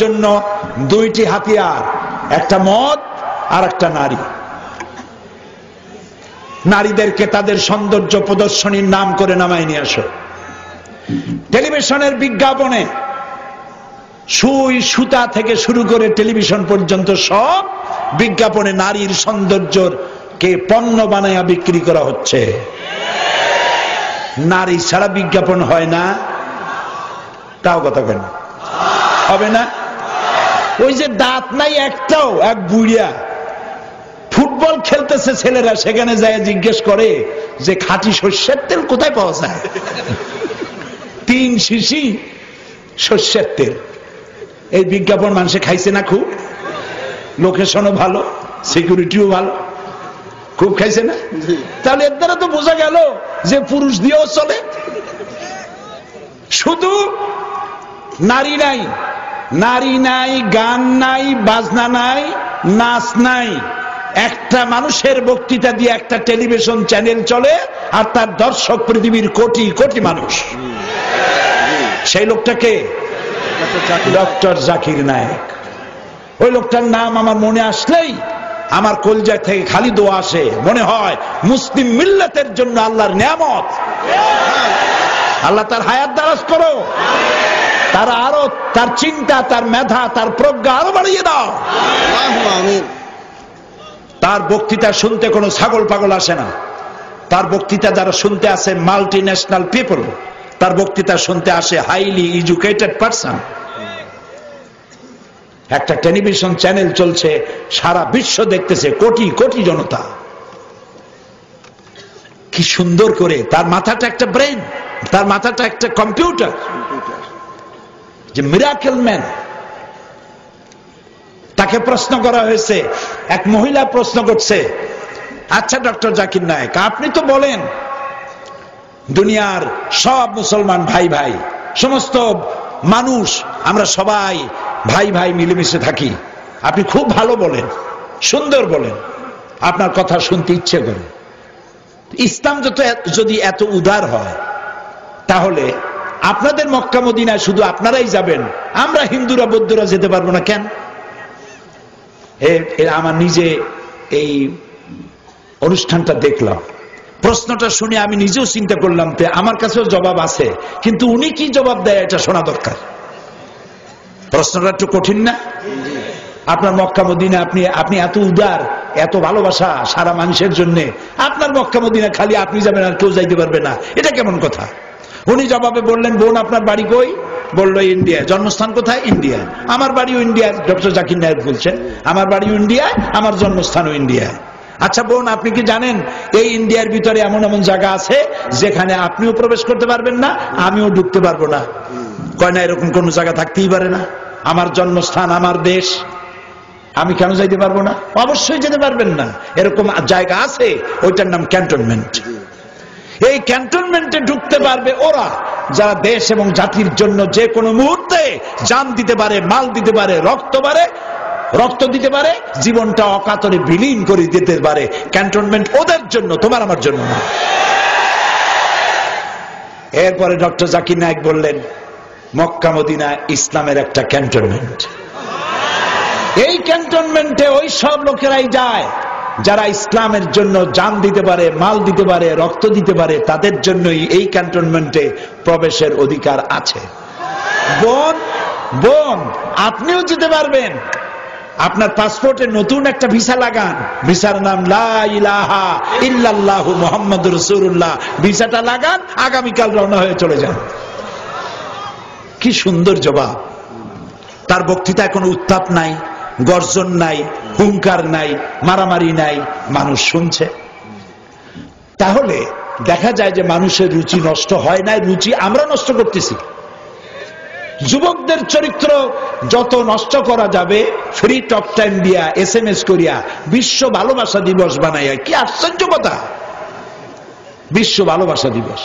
জন্য দুইটি হাতিয়ার, একটা মদ আর একটা নারী। নারীদেরকে তাদের সৌন্দর্য প্রদর্শনীর নাম করে নামায় নিয়ে আসো। টেলিভিশনের বিজ্ঞাপনে সুই সুতা থেকে শুরু করে টেলিভিশন পর্যন্ত সব বিজ্ঞাপনে নারীর সৌন্দর্যকে পণ্য বানায়া বিক্রি করা হচ্ছে। নারী ছাড়া বিজ্ঞাপন হয় না, তাও কথা কেন হবে না? ওই যে দাঁত নাই একটাও, এক বুড়িয়া ফুটবল খেলতেছে ছেলেরা, সেখানে যায় জিজ্ঞেস করে যে খাঁটি সর্ষের তেল কোথায় পাওয়া যায়? 3 শিশি সর্ষের তেল। এই বিজ্ঞাপন মানুষে খাইছে না খুব? লোকেশনও ভালো, সিকিউরিটিও ভালো, খুব খাইছে না? তাহলে এর দ্বারা তো বোঝা গেল যে পুরুষ দিয়েও চলে। শুধু নারী নাই, নারী নাই, গান নাই, বাজনা নাই, নাচ নাই, একটা মানুষের বক্তৃতা দিয়ে একটা টেলিভিশন চ্যানেল চলে, আর তার দর্শক পৃথিবীর কোটি কোটি মানুষ। সেই লোকটাকে ডক্টর জাকির নায়েক। ওই লোকটার নাম আমার মনে আসলেই আমার কলজা থেকে খালি দোয়া আসে, মনে হয় মুসলিম মিল্লাতের জন্য আল্লাহর নিয়ামত। আল্লাহ তার হায়াত দারাজ করো, তার আরো তার চিন্তা, তার মেধা, তার প্রজ্ঞা আরো বাড়িয়ে দাও। তার বক্তৃতা শুনতে কোনো ছাগল পাগল আসে না। তার বক্তৃতা যারা শুনতে আসে মাল্টি ন্যাশনাল পিপল, তার বক্তৃতা শুনতে আসে হাইলি এডুকেটেড পারসন। একটা টেলিভিশন চ্যানেল চলছে, সারা বিশ্ব দেখতেছে, কোটি কোটি জনতা। কি সুন্দর করে, তার মাথাটা একটা ব্রেন, তার মাথাটা একটা কম্পিউটার, যে মিরাকেল ম্যান। তাকে প্রশ্ন করা হয়েছে, এক মহিলা প্রশ্ন করছে, আচ্ছা ডক্টর জাকির নায়েক, আপনি তো বলেন দুনিয়ার সব মুসলমান ভাই ভাই, সমস্ত মানুষ আমরা সবাই ভাই ভাই মিলেমিশে থাকি। আপনি খুব ভালো বলেন, সুন্দর বলেন, আপনার কথা শুনতে ইচ্ছে করে। ইসলাম যদি এত উদার হয়, তাহলে আপনাদের মক্কা মদিনায় শুধু আপনারাই যাবেন, আমরা হিন্দুরা বৌদ্ধরা যেতে পারবো না কেন? আমার নিজে এই অনুষ্ঠানটা দেখলাম, প্রশ্নটা শুনে আমি নিজেও চিন্তা করলাম, আমার কাছেও জবাব আছে, কিন্তু উনি কি জবাব দেয় এটা শোনা দরকার। প্রশ্নটা একটু কঠিন না? আপনার মক্কা মদিনা, আপনি এত উদার, এত ভালোবাসা সারা মানুষের জন্য, আপনার মক্কা মদিনা খালি আপনি যাবেন আর কেউ যাইতে পারবে না, এটা কেমন কথা? উনি জবাবে বললেন, বোন আপনার বাড়ি কই? বললো ইন্ডিয়ায়। জন্মস্থান কোথায়? ইন্ডিয়ায়। আমার বাড়িও ইন্ডিয়ায়। ডক্টর জাকির নায়েক বলছেন, আমার বাড়িও ইন্ডিয়ায়, আমার জন্মস্থানও ইন্ডিয়ায়। আচ্ছা বোন, আপনি কি জানেন এই ইন্ডিয়ার ভিতরে এমন এমন জায়গা আছে যেখানে আপনিও প্রবেশ করতে পারবেন না, আমিও ঢুকতে পারবো না? কয় না, এরকম কোন জায়গা থাকতেই পারে না। আমার জন্মস্থান, আমার দেশ, আমি কেন যাইতে পারবো না? অবশ্যই যেতে পারবেন না। এরকম জায়গা আছে, ওইটার নাম ক্যান্টনমেন্ট। এই ক্যান্টনমেন্টে ঢুকতে পারবে ওরা যারা দেশ এবং জাতির জন্য যে কোনো মুহূর্তে জান দিতে পারে, মাল দিতে পারে, রক্ত দিতে পারে, জীবনটা অকাতরে বিলীন করে দিতে পারে। ক্যান্টনমেন্ট ওদের জন্য, তোমার আমার জন্য না। এরপরে ডক্টর জাকির নায়েক বললেন, মক্কা মদিনা ইসলামের একটা ক্যান্টনমেন্ট। এই ক্যান্টনমেন্টে ওই সব লোকেরাই যায় যারা ইসলামের জন্য জান দিতে পারে, মাল দিতে পারে, রক্ত দিতে পারে, তাদের জন্যই এই ক্যান্টনমেন্টে প্রবেশের অধিকার আছে। বোন আপনিও যেতে পারবেন। আপনার পাসপোর্টে নতুন একটা ভিসা লাগান, ভিসার নাম লা ইলাহা ইল্লাল্লাহু মুহাম্মাদুর রাসূলুল্লাহ। ভিসাটা লাগান, আগামীকাল রওনা হয়ে চলে যান। কি সুন্দর জবাব! তার বক্তৃতায় কোনো উত্তাপ নাই, গর্জন নাই, হুঙ্কার নাই, মারামারি নাই, মানুষ শুনছে। তাহলে দেখা যায় যে মানুষের রুচি নষ্ট হয় না, রুচি আমরা নষ্ট করতেছি। যুবকদের চরিত্র যত নষ্ট করা যাবে, ফ্রি টক টাইম দিয়া, SMS করিয়া, বিশ্ব ভালোবাসা দিবস বানাইয়া, কি আশ্চর্য কথা! বিশ্ব ভালোবাসা দিবস।